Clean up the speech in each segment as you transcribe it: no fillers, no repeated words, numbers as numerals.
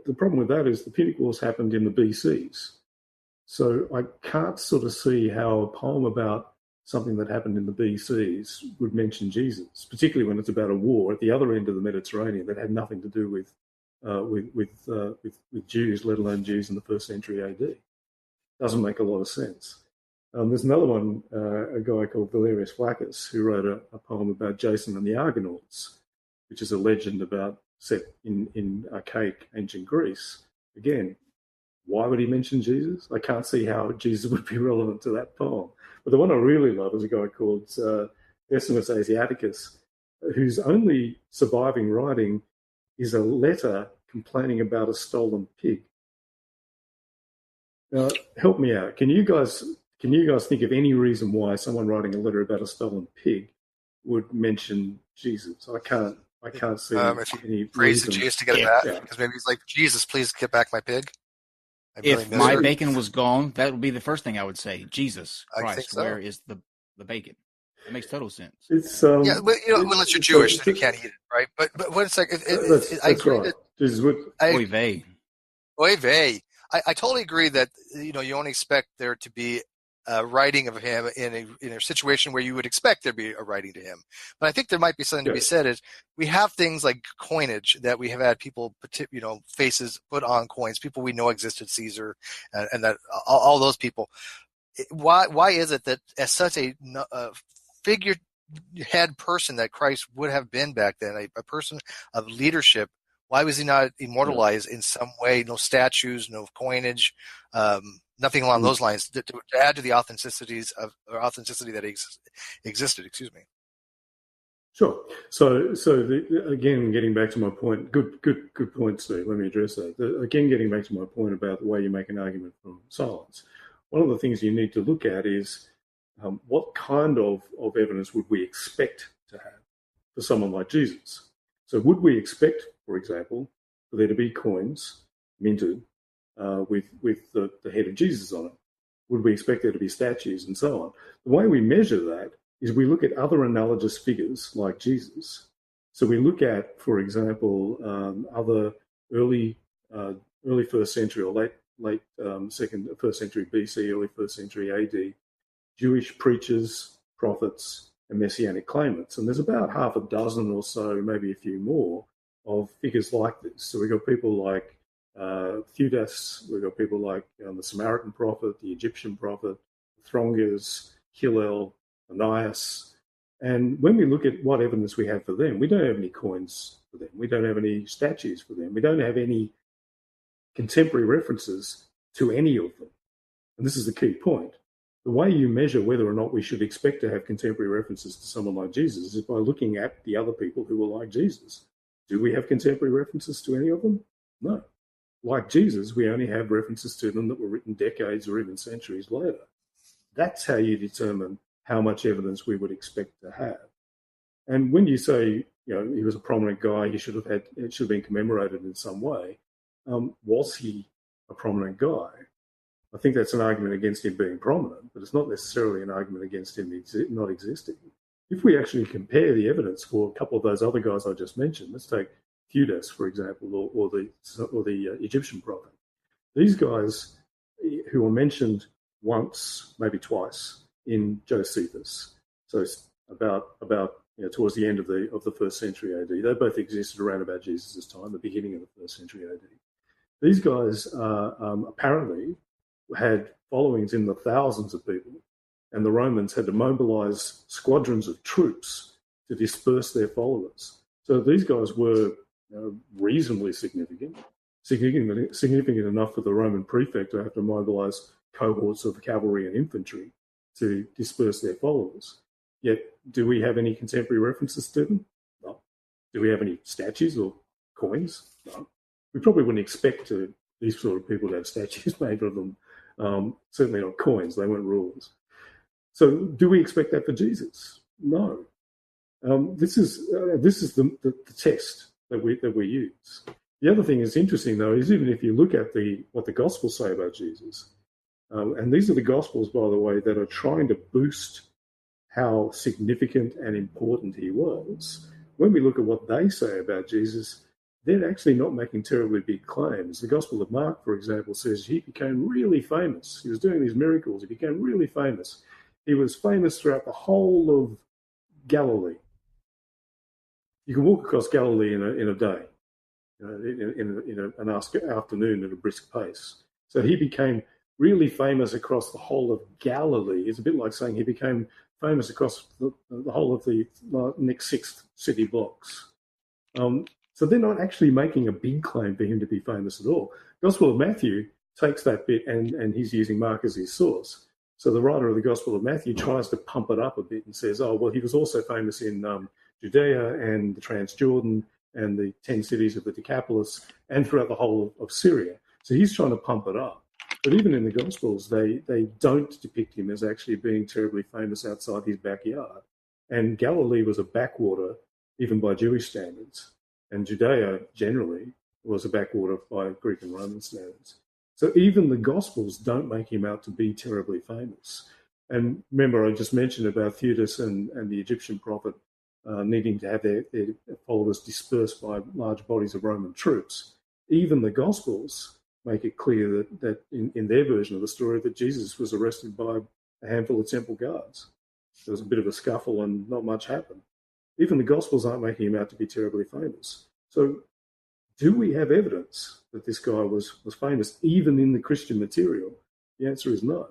the problem with that is the Punic Wars happened in the BCs. So I can't sort of see how a poem about something that happened in the BCs would mention Jesus, particularly when it's about a war at the other end of the Mediterranean that had nothing to do with Jews, let alone Jews in the 1st century AD. Doesn't make a lot of sense. There's another one, a guy called Valerius Flaccus, who wrote a poem about Jason and the Argonauts, which is a legend about set in archaic ancient Greece. Again, why would he mention Jesus? I can't see how Jesus would be relevant to that poem. But the one I really love is a guy called Decimus Asiaticus, whose only surviving writing is a letter complaining about a stolen pig. Now, help me out. Can you guys think of any reason why someone writing a letter about a stolen pig would mention Jesus? I can't see any praise reason. Jesus to get it back, because maybe he's like, Jesus, please get back my pig. If my bacon was gone, that would be the first thing I would say. Jesus Christ, so. Where is the bacon? That makes total sense. It's yeah, but unless you're Jewish, then you can't eat it, right? But when it's like, I agree right. Oy vey. Oy vey. I totally agree that you only expect there to be a writing of him in a situation where you would expect there to be a writing to him. But I think there might be something to be said is we have things like coinage that we have had people, faces put on coins, people we know existed, Caesar, and that all those people. Why is it that as such a figurehead person that Christ would have been back then, a person of leadership, why was he not immortalized in some way? No statues, no coinage, nothing along those lines to add to the authenticity that existed. Excuse me. Sure. So again, getting back to my point, good point, Steve. Let me address that. Again, getting back to my point about the way you make an argument from silence. One of the things you need to look at is what kind of evidence would we expect to have for someone like Jesus? So would we expect, for example, for there to be coins minted with the head of Jesus on it? Would we expect there to be statues and so on? The way we measure that is we look at other analogous figures like Jesus. So we look at, for example, other early 1st century or late first century BC, early 1st century AD, Jewish preachers, prophets, and messianic claimants. And there's about half a dozen or so, maybe a few more, of figures like this. So we've got people like Theudas, we've got people like the Samaritan prophet, the Egyptian prophet, Throngers, Hillel, Ananias. And when we look at what evidence we have for them, we don't have any coins for them. We don't have any statues for them. We don't have any contemporary references to any of them. And this is the key point. The way you measure whether or not we should expect to have contemporary references to someone like Jesus is by looking at the other people who were like Jesus. Do we have contemporary references to any of them? No. Like Jesus, we only have references to them that were written decades or even centuries later. That's how you determine how much evidence we would expect to have. And when you say, he was a prominent guy, it should have been commemorated in some way, was he a prominent guy? I think that's an argument against him being prominent, but it's not necessarily an argument against him not existing. If we actually compare the evidence for a couple of those other guys I just mentioned, let's take Theudas, for example, or the Egyptian prophet. These guys who were mentioned once, maybe twice, in Josephus, so about towards the end of the 1st century AD. They both existed around about Jesus' time, the beginning of the 1st century AD. These guys apparently had followings in the thousands of people, and the Romans had to mobilize squadrons of troops to disperse their followers. So these guys were reasonably significant enough for the Roman prefect to have to mobilize cohorts of cavalry and infantry to disperse their followers. Yet, do we have any contemporary references to them? No. Do we have any statues or coins? No. We probably wouldn't expect these sort of people to have statues made of them. Certainly not coins. They weren't rulers. So, do we expect that for Jesus? No. This is the test that we use. The other thing that's interesting, though, is even if you look at what the Gospels say about Jesus, and these are the Gospels, by the way, that are trying to boost how significant and important he was. When we look at what they say about Jesus, they're actually not making terribly big claims. The Gospel of Mark, for example, says he became really famous. He was doing these miracles. He became really famous. He was famous throughout the whole of Galilee. You can walk across Galilee in a day, in an afternoon at a brisk pace. So he became really famous across the whole of Galilee. It's a bit like saying he became famous across the whole of the next 6 city blocks. So they're not actually making a big claim for him to be famous at all. Gospel of Matthew takes that bit and he's using Mark as his source. So the writer of the Gospel of Matthew tries to pump it up a bit and says, oh, well, he was also famous in Judea and the Transjordan and the 10 cities of the Decapolis and throughout the whole of Syria. So he's trying to pump it up. But even in the Gospels, they don't depict him as actually being terribly famous outside his backyard. And Galilee was a backwater, even by Jewish standards. And Judea generally was a backwater by Greek and Roman standards. So even the Gospels don't make him out to be terribly famous. And remember, I just mentioned about Theudas and the Egyptian prophet needing to have their followers dispersed by large bodies of Roman troops. Even the Gospels make it clear that in their version of the story that Jesus was arrested by a handful of temple guards. There was a bit of a scuffle and not much happened. Even the Gospels aren't making him out to be terribly famous. So do we have evidence that this guy was famous even in the Christian material? The answer is no.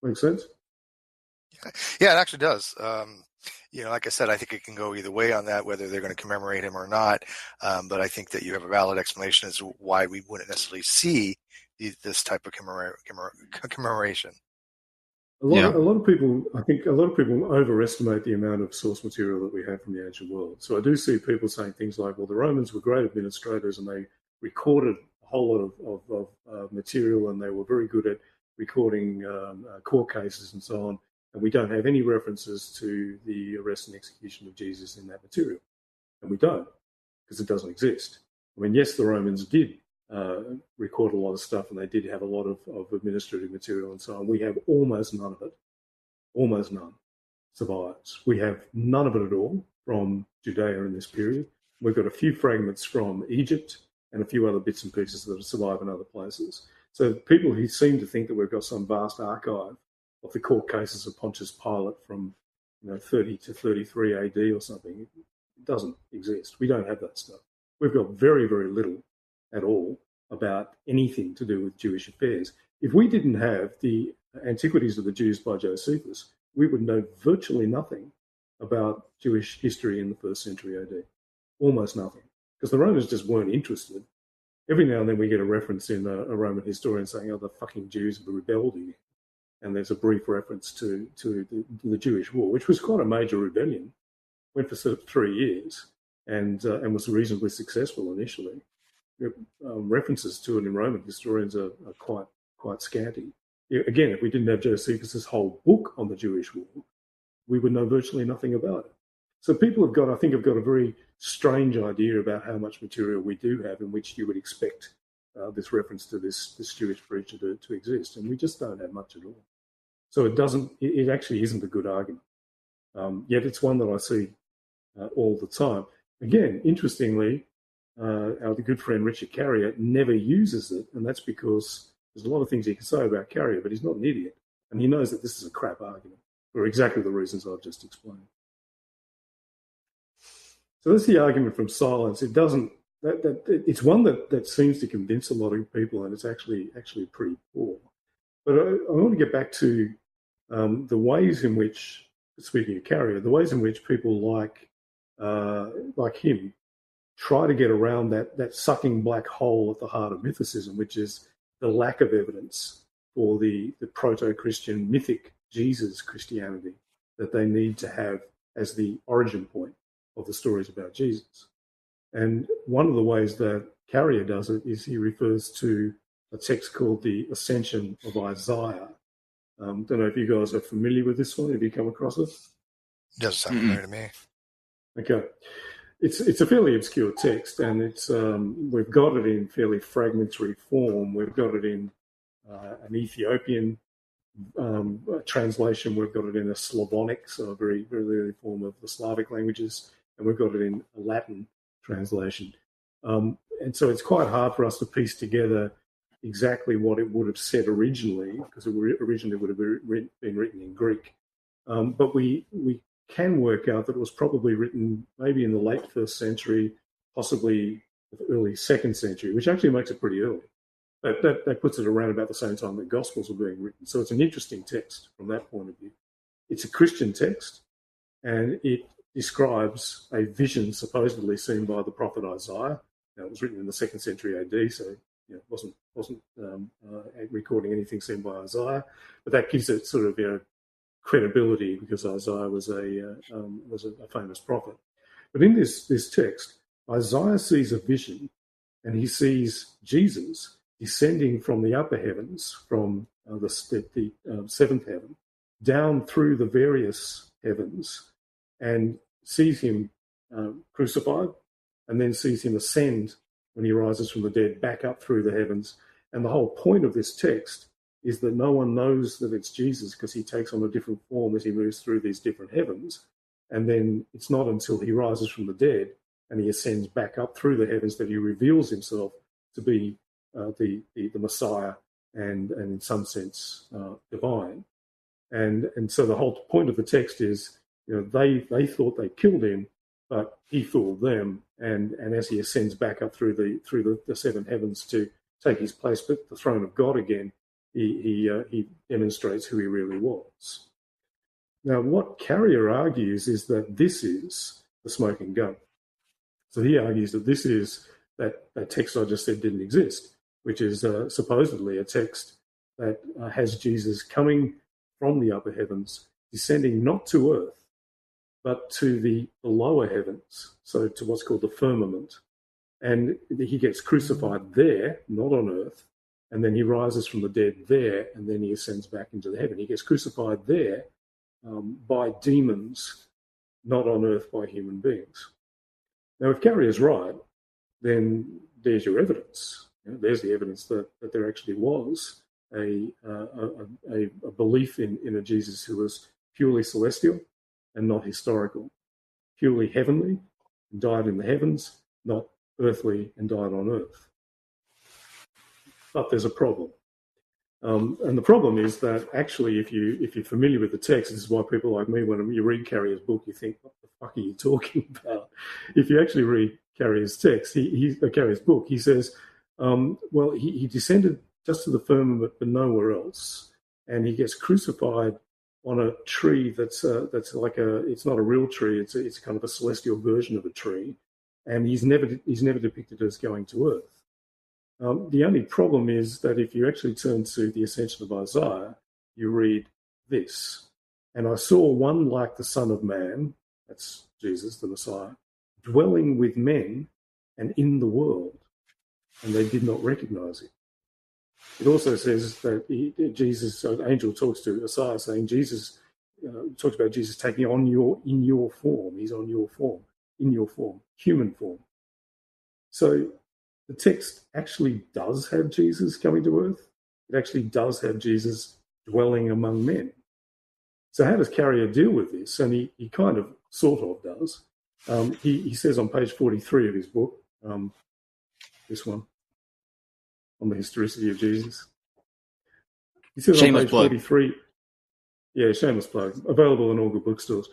Make sense? Yeah, it actually does. Like I said, I think it can go either way on that, whether they're going to commemorate him or not. But I think that you have a valid explanation as to why we wouldn't necessarily see this type of commemoration. A lot of people overestimate the amount of source material that we have from the ancient world. So I do see people saying things like, well, the Romans were great administrators and they recorded a whole lot of material and they were very good at recording court cases and so on. And we don't have any references to the arrest and execution of Jesus in that material. And we don't, because it doesn't exist. I mean, yes, the Romans did record a lot of stuff and they did have a lot of administrative material and so on. We have almost none of it. Almost none survives. We have none of it at all from Judea in this period. We've got a few fragments from Egypt and a few other bits and pieces that survive in other places. So people who seem to think that we've got some vast archive of the court cases of Pontius Pilate from 30 to 33 AD or something, it doesn't exist. We don't have that stuff. We've got very, very little at all about anything to do with Jewish affairs. If we didn't have the Antiquities of the Jews by Josephus, we would know virtually nothing about Jewish history in the 1st century AD. Almost nothing. Because the Romans just weren't interested. Every now and then we get a reference in a Roman historian saying, oh, the fucking Jews have rebelled again. And there's a brief reference to the Jewish War, which was quite a major rebellion. Went for sort of 3 years and was reasonably successful initially. References to it in Roman historians are quite scanty. Again, if we didn't have Josephus's whole book on the Jewish War, we would know virtually nothing about it. So people have got a very strange idea about how much material we do have in which you would expect this reference to this Jewish preacher to exist, and we just don't have much at all. So it actually isn't a good argument. Yet it's one that I see all the time. Again, interestingly, our good friend Richard Carrier never uses it, and that's because there's a lot of things he can say about Carrier, but he's not an idiot, and he knows that this is a crap argument for exactly the reasons I've just explained. So that's the argument from silence. It doesn't. It's one that seems to convince a lot of people, and it's actually pretty poor. But I want to get back to the ways in which, speaking of Carrier, the ways in which people like him try to get around that sucking black hole at the heart of mythicism, which is the lack of evidence for the proto-Christian mythic Jesus Christianity that they need to have as the origin point of the stories about Jesus. And one of the ways that Carrier does it is he refers to a text called the Ascension of Isaiah. Don't know if you guys are familiar with this one. Have you come across it? Doesn't sound familiar to me. Okay. It's a fairly obscure text, and it's we've got it in fairly fragmentary form. We've got it in an Ethiopian translation. We've got it in a Slavonic, so a very, very early form of the Slavic languages, and we've got it in Latin. translation. And so it's quite hard for us to piece together exactly what it would have said originally, because it originally would have been written in Greek. But we can work out that it was probably written maybe in the late 1st century, possibly the early 2nd century, which actually makes it pretty early. That puts it around about the same time that Gospels were being written. So it's an interesting text from that point of view. It's a Christian text, and it describes a vision supposedly seen by the prophet Isaiah. Now, it was written in the 2nd century AD, so it wasn't recording anything seen by Isaiah, but that gives it sort of credibility, because Isaiah was a famous prophet. But in this text, Isaiah sees a vision, and he sees Jesus descending from the upper heavens, from the 7th heaven, down through the various heavens, and sees him crucified, and then sees him ascend when he rises from the dead back up through the heavens. And the whole point of this text is that no one knows that it's Jesus, because he takes on a different form as he moves through these different heavens. And then it's not until he rises from the dead and he ascends back up through the heavens that he reveals himself to be the Messiah, and in some sense divine. And so the whole point of the text is, they thought they killed him, but he fooled them. And as he ascends back up through the 7 heavens to take his place at the throne of God again, he demonstrates who he really was. Now, what Carrier argues is that this is the smoking gun. So he argues that this is that text I just said didn't exist, which is supposedly a text that has Jesus coming from the upper heavens, descending not to earth, but to the lower heavens, so to what's called the firmament. And he gets crucified there, not on earth, and then he rises from the dead there, and then he ascends back into the heaven. He gets crucified there by demons, not on earth by human beings. Now, if Carrier's right, then there's your evidence. There's the evidence that there actually was a belief in a Jesus who was purely celestial and not historical, purely heavenly and died in the heavens, not earthly and died on earth. But there's a problem. And the problem is that actually, if you're familiar with the text, this is why people like me, when you read Carrier's book, you think, what the fuck are you talking about? If you actually read Carrier's text, Carrier's book, he says, he descended just to the firmament, but nowhere else, and he gets crucified on a tree that's like it's not a real tree, it's kind of a celestial version of a tree, and he's never depicted as going to earth. The only problem is that if you actually turn to the Ascension of Isaiah, you read this: "And I saw one like the Son of Man," that's Jesus, the Messiah, "dwelling with men and in the world, and they did not recognize him." It also says that an angel talks to Isaiah, saying Jesus talks about Jesus taking on in your form. He's on your form, in your form, human form. So the text actually does have Jesus coming to earth. It actually does have Jesus dwelling among men. So how does Carrier deal with this? And he kind of, sort of does. He says on page 43 of his book, this one, on the historicity of Jesus. He says shameless on page 43, shameless plug, available in all good bookstores.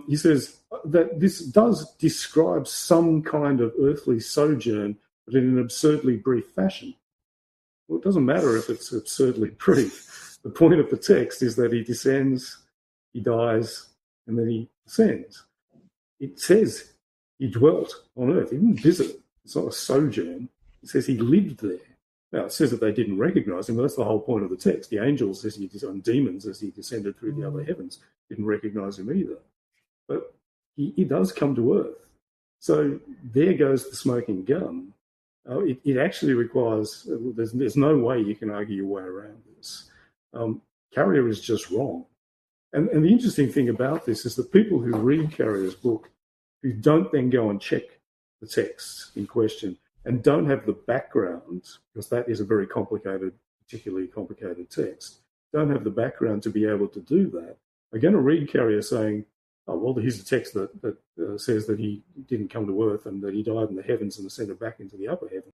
He says that this does describe some kind of earthly sojourn, but in an absurdly brief fashion. Well, it doesn't matter if it's absurdly brief. The point of the text is that he descends, he dies, and then he ascends. It says he dwelt on earth. He didn't visit. It's not a sojourn. It says he lived there. Now, it says that they didn't recognize him, but that's the whole point of the text. The angels, and demons, as he descended through the other heavens, didn't recognize him either. But he does come to earth. So there goes the smoking gun. It actually requires, there's no way you can argue your way around this. Carrier is just wrong. And the interesting thing about this is that people who read Carrier's book, who don't then go and check the text in question, and don't have the background, because that is a very complicated, particularly complicated text, don't have the background to be able to do that, are going to read Carrier saying, oh, well, here's a text that says that he didn't come to earth and that he died in the heavens and ascended back into the upper heaven.